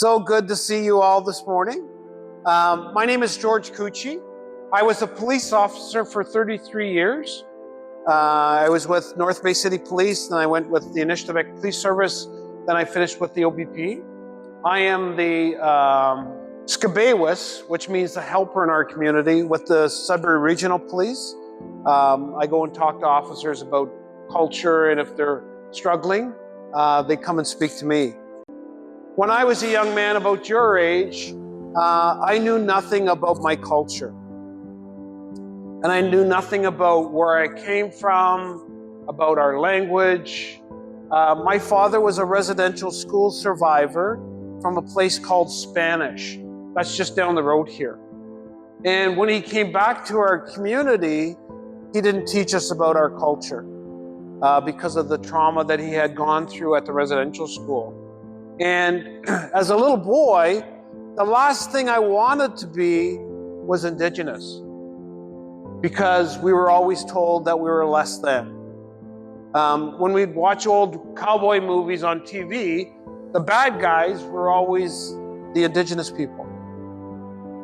So good to see you all this morning. My name is George Couchie. I was a police officer for 33 years. I was with North Bay City Police, then I went with the Initiative Police Service, then I finished with the OBP. I am the Skabewis, which means the helper in our community, with the Sudbury Regional Police. I go and talk to officers about culture, and if they're struggling, they come and speak to me. When I was a young man about your age, I knew nothing about my culture. And I knew nothing about where I came from, about our language. My father was a residential school survivor from a place called Spanish. That's just down the road here. And when he came back to our community, he didn't teach us about our culture because of the trauma that he had gone through at the residential school. And as a little boy, the last thing I wanted to be was Indigenous, because we were always told that we were less than. When we'd watch old cowboy movies on TV, the bad guys were always the Indigenous people.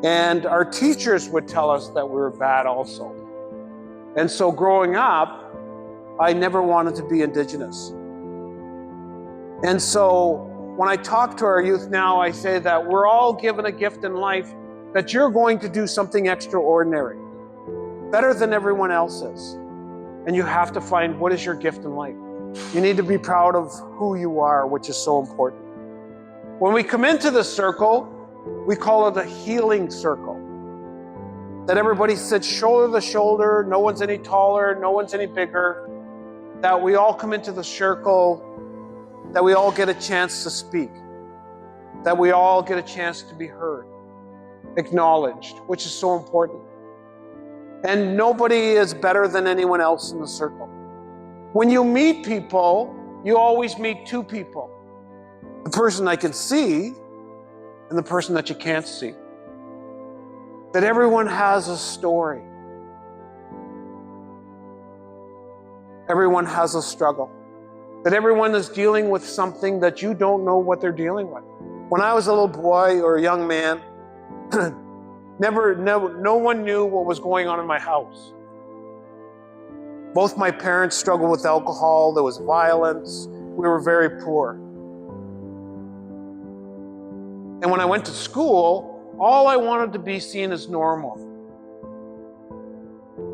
And our teachers would tell us that we were bad also. And so growing up, I never wanted to be Indigenous. And so when I talk to our youth now, I say that we're all given a gift in life, that you're going to do something extraordinary, better than everyone else is. And you have to find what is your gift in life. You need to be proud of who you are, which is so important. When we come into the circle, we call it a healing circle. That everybody sits shoulder to shoulder, no one's any taller, no one's any bigger. That we all come into the circle, that we all get a chance to speak, that we all get a chance to be heard, acknowledged, which is so important. And nobody is better than anyone else in the circle. When you meet people, you always meet two people. The person I can see and the person that you can't see. That everyone has a story. Everyone has a struggle. That everyone is dealing with something that you don't know what they're dealing with. When I was a little boy or a young man, no one knew what was going on in my house. Both my parents struggled with alcohol, there was violence, we were very poor. And when I went to school, all I wanted to be seen as normal.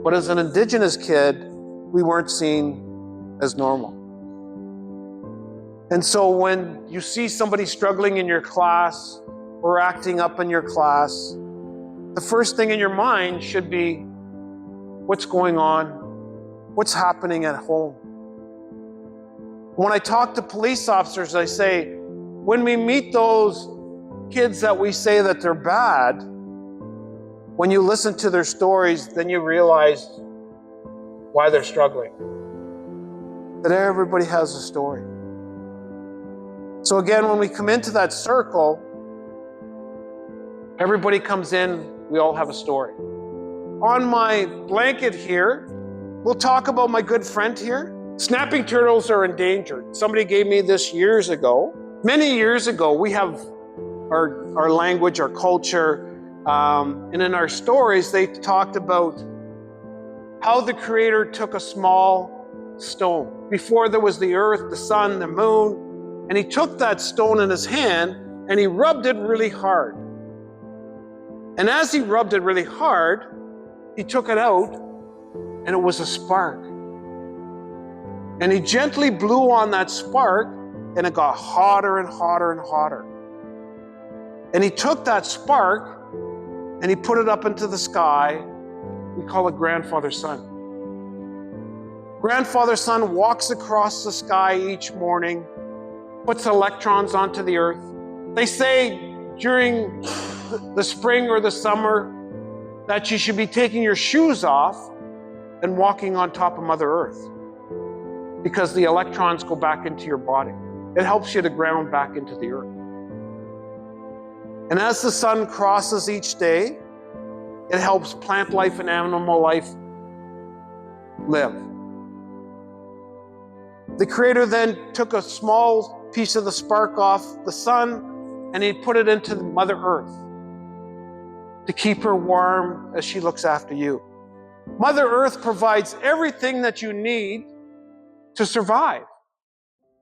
But as an Indigenous kid, we weren't seen as normal. And so when you see somebody struggling in your class or acting up in your class, the first thing in your mind should be, what's going on? What's happening at home? When I talk to police officers, I say, when we meet those kids that we say that they're bad, when you listen to their stories, then you realize why they're struggling. That everybody has a story. So again, when we come into that circle, everybody comes in, we all have a story. On my blanket here, we'll talk about my good friend here. Snapping turtles are endangered. Somebody gave me this years ago. Many years ago, we have our language, our culture, and in our stories, they talked about how the Creator took a small stone. Before there was the earth, the sun, the moon, and he took that stone in his hand and he rubbed it really hard. And as he rubbed it really hard, he took it out and it was a spark. And he gently blew on that spark and it got hotter and hotter and hotter. And he took that spark and he put it up into the sky. We call it Grandfather Sun. Grandfather Sun walks across the sky each morning, puts electrons onto the earth. They say during the spring or the summer that you should be taking your shoes off and walking on top of Mother Earth, because the electrons go back into your body. It helps you to ground back into the earth. And as the sun crosses each day, it helps plant life and animal life live. The Creator then took a small piece of the spark off the sun, and he'd put it into Mother Earth to keep her warm as she looks after you. Mother Earth provides everything that you need to survive.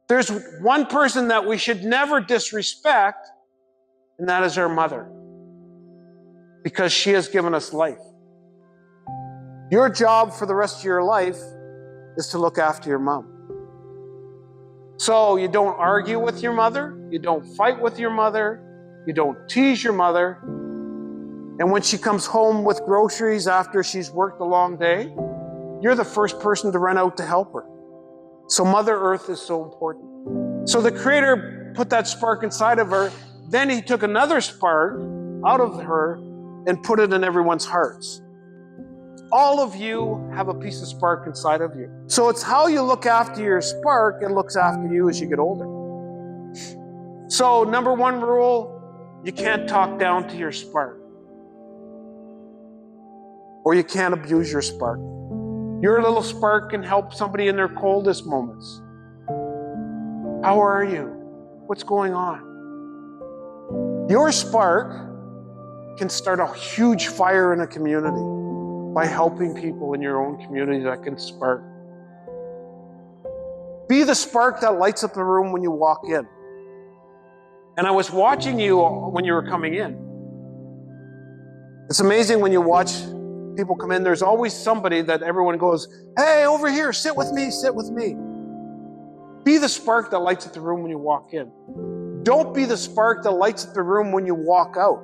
There's one person that we should never disrespect, and that is our mother, because she has given us life. Your job for the rest of your life is to look after your mom. So you don't argue with your mother, you don't fight with your mother, you don't tease your mother, and when she comes home with groceries after she's worked a long day, you're the first person to run out to help her. So Mother Earth is so important. So the Creator put that spark inside of her, then he took another spark out of her and put it in everyone's hearts. All of you have a piece of spark inside of you. So it's how you look after your spark, it looks after you as you get older. So number one rule, you can't talk down to your spark. Or you can't abuse your spark. Your little spark can help somebody in their coldest moments. How are you? What's going on? Your spark can start a huge fire in a community by helping people in your own community that can spark. Be the spark that lights up the room when you walk in. And I was watching you when you were coming in. It's amazing when you watch people come in, there's always somebody that everyone goes, hey, over here, sit with me, sit with me. Be the spark that lights up the room when you walk in. Don't be the spark that lights up the room when you walk out.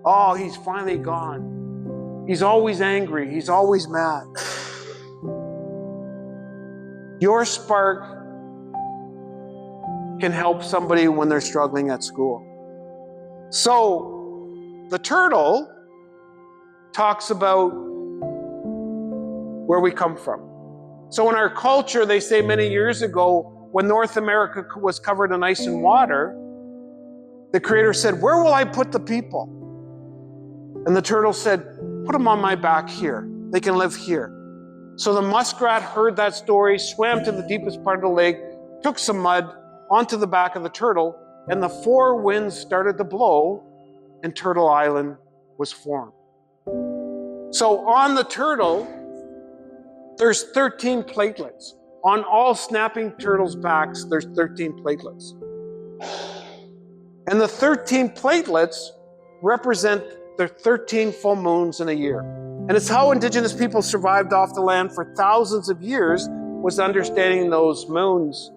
Oh, he's finally gone. He's always angry. He's always mad. Your spark can help somebody when they're struggling at school. So the turtle talks about where we come from. So in our culture, they say many years ago, when North America was covered in ice and water, the Creator said, where will I put the people? And the turtle said, put them on my back here. They can live here. So the muskrat heard that story, swam to the deepest part of the lake, took some mud onto the back of the turtle, and the four winds started to blow, and Turtle Island was formed. So on the turtle, there's 13 platelets. On all snapping turtles' backs, there's 13 platelets. And the 13 platelets represent the 13 full moons in a year. And it's how Indigenous people survived off the land for thousands of years, was understanding those moons,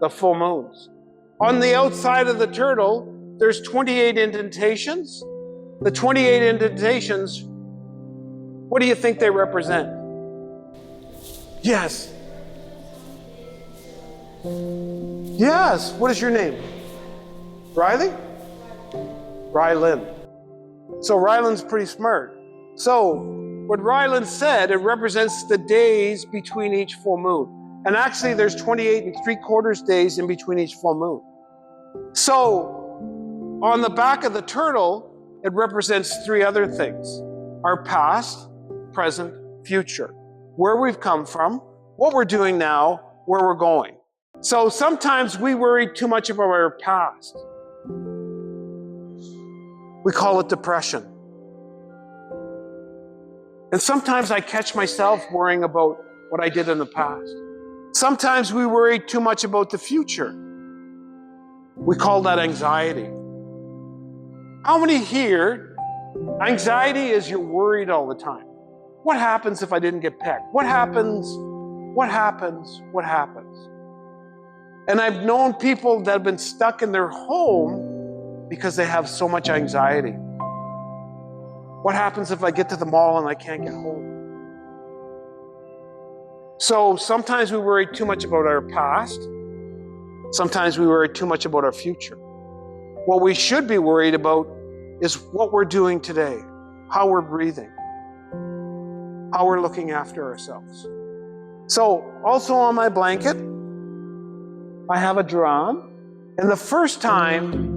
the full moons. On the outside of the turtle, there's 28 indentations. The 28 indentations, what do you think they represent? Yes. Yes. What is your name? Riley? Rylan. So Rylan's pretty smart. So what Rylan said, it represents the days between each full moon. And actually there's 28 3/4 days in between each full moon. So on the back of the turtle, it represents three other things: our past, present, future. Where we've come from, what we're doing now, where we're going. So sometimes we worry too much about our past. We call it depression. And sometimes I catch myself worrying about what I did in the past. Sometimes we worry too much about the future. We call that anxiety. How many here, anxiety is you're worried all the time? What happens if I didn't get picked? What happens? What happens? What happens? And I've known people that have been stuck in their home because they have so much anxiety. What happens if I get to the mall and I can't get home? So sometimes we worry too much about our past. Sometimes we worry too much about our future. What we should be worried about is what we're doing today, how we're breathing, how we're looking after ourselves. So also on my blanket, I have a drum. And the first time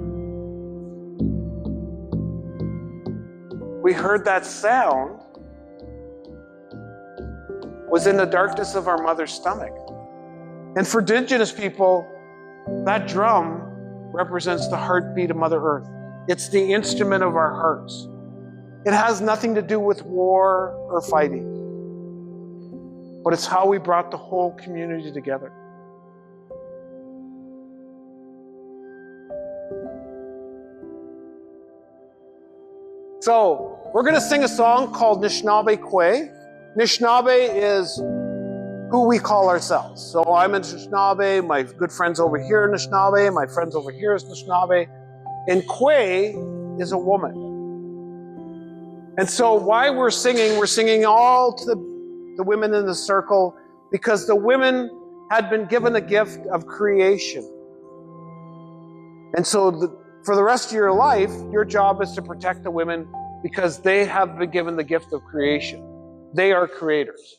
we heard that sound was in the darkness of our mother's stomach. And for Indigenous people, that drum represents the heartbeat of Mother Earth. It's the instrument of our hearts. It has nothing to do with war or fighting, but it's how we brought the whole community together. So, we're going to sing a song called Nishnawbe Kwe. Nishnawbe is who we call ourselves. So I'm a Nishnawbe, my good friends over here are Nishnawbe, my friends over here is Nishnawbe, and Kwe is a woman. And so why we're singing all to the women in the circle, because the women had been given the gift of creation. And so for the rest of your life, your job is to protect the women because they have been given the gift of creation. They are creators.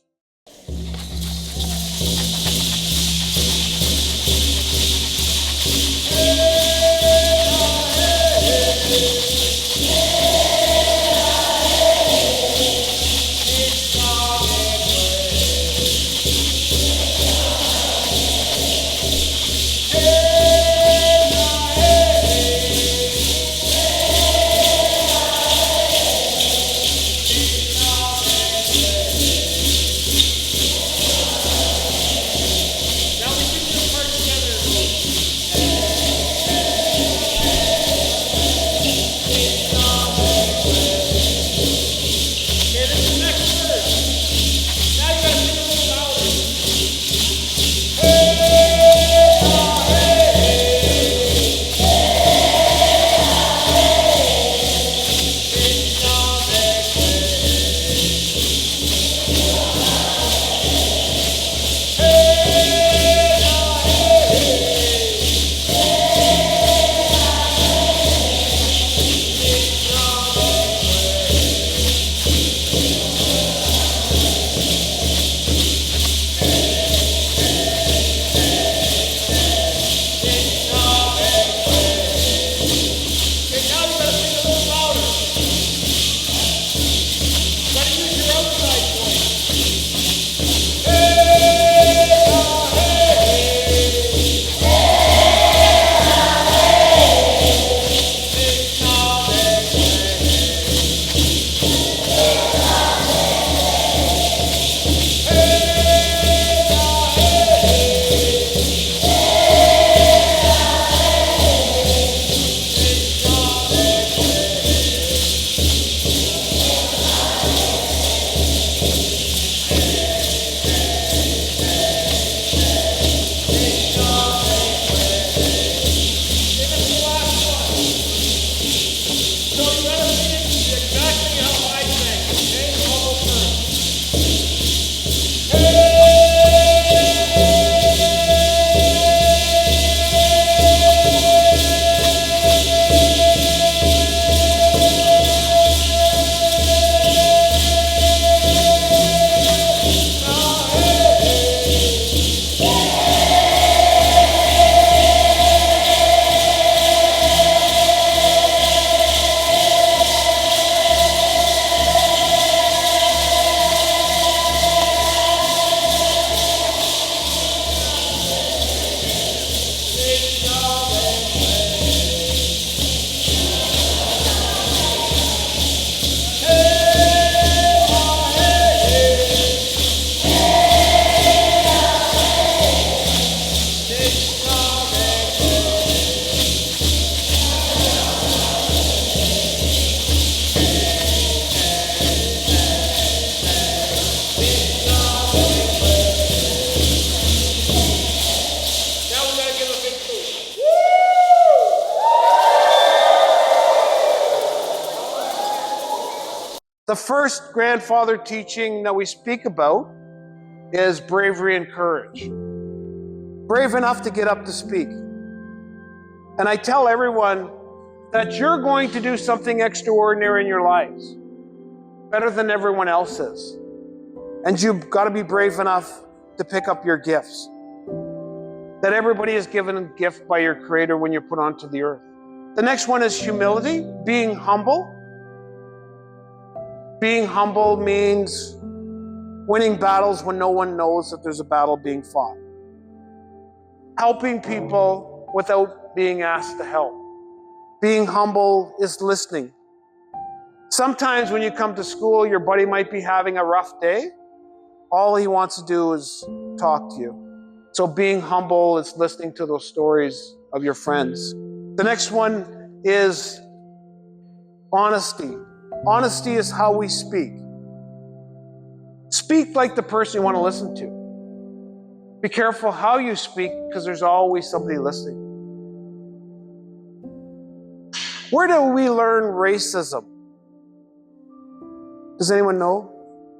The first grandfather teaching that we speak about is bravery and courage. Brave enough to get up to speak. And I tell everyone that you're going to do something extraordinary in your lives, better than everyone else is. And you've got to be brave enough to pick up your gifts. That everybody is given a gift by your Creator when you're put onto the earth. The next one is humility, being humble. Being humble means winning battles when no one knows that there's a battle being fought. Helping people without being asked to help. Being humble is listening. Sometimes when you come to school, your buddy might be having a rough day. All he wants to do is talk to you. So being humble is listening to those stories of your friends. The next one is honesty. Honesty is how we speak. Speak like the person you want to listen to. Be careful how you speak, because there's always somebody listening. Where do we learn racism? Does anyone know?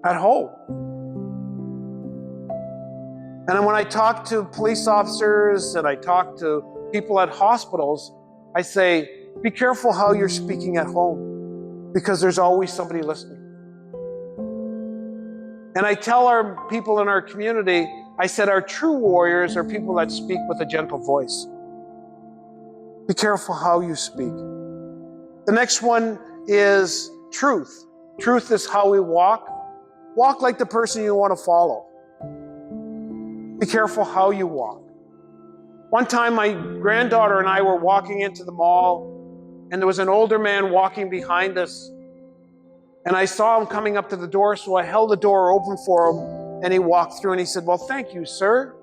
At home. And when I talk to police officers and I talk to people at hospitals, I say, be careful how you're speaking at home, because there's always somebody listening. And I tell our people in our community, I said, our true warriors are people that speak with a gentle voice. Be careful how you speak. The next one is truth. Truth is how we walk. Walk like the person you want to follow. Be careful how you walk. One time, my granddaughter and I were walking into the mall, and there was an older man walking behind us. And I saw him coming up to the door, so I held the door open for him, and he walked through, and he said, well, thank you, sir.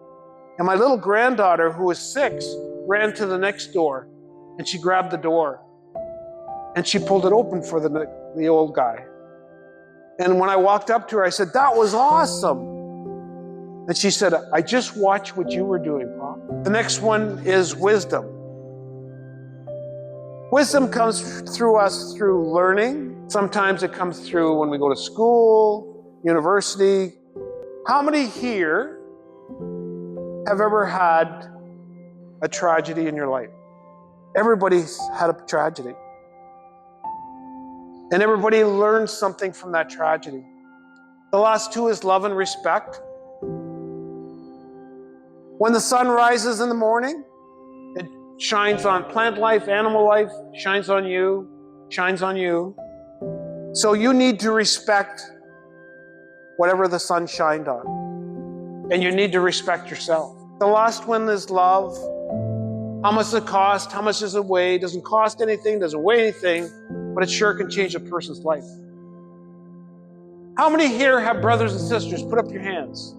And my little granddaughter, who was 6, ran to the next door, and she grabbed the door, and she pulled it open for the old guy. And when I walked up to her, I said, that was awesome. And she said, I just watched what you were doing, Pop. The next one is wisdom. Wisdom comes through us through learning. Sometimes it comes through when we go to school, university. How many here have ever had a tragedy in your life? Everybody's had a tragedy. And everybody learns something from that tragedy. The last two is love and respect. When the sun rises in the morning, it shines on plant life, animal life, shines on you, shines on you. So you need to respect whatever the sun shined on. And you need to respect yourself. The last one is love. How much does it cost? How much does it weigh? It doesn't cost anything, doesn't weigh anything, but it sure can change a person's life. How many here have brothers and sisters? Put up your hands.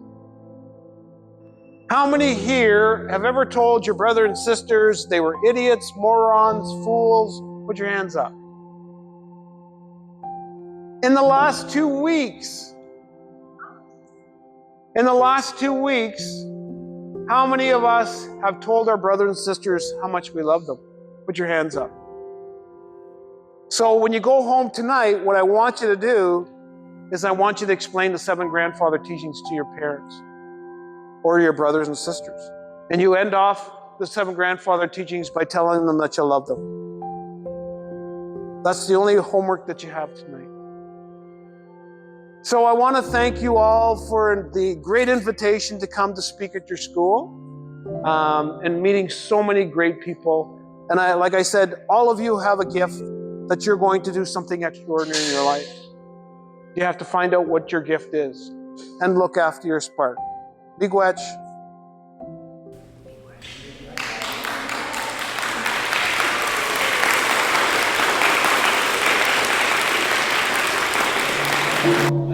How many here have ever told your brother and sisters they were idiots, morons, fools? Put your hands up. In the last 2 weeks, how many of us have told our brothers and sisters how much we love them? Put your hands up. So when you go home tonight, what I want you to do is I want you to explain the 7 grandfather teachings to your parents or your brothers and sisters. And you end off the 7 grandfather teachings by telling them that you love them. That's the only homework that you have tonight. So I want to thank you all for the great invitation to come to speak at your school and meeting so many great people. And like I said, all of you have a gift that you're going to do something extraordinary in your life. You have to find out what your gift is and look after your spark. Miigwech. Thank you.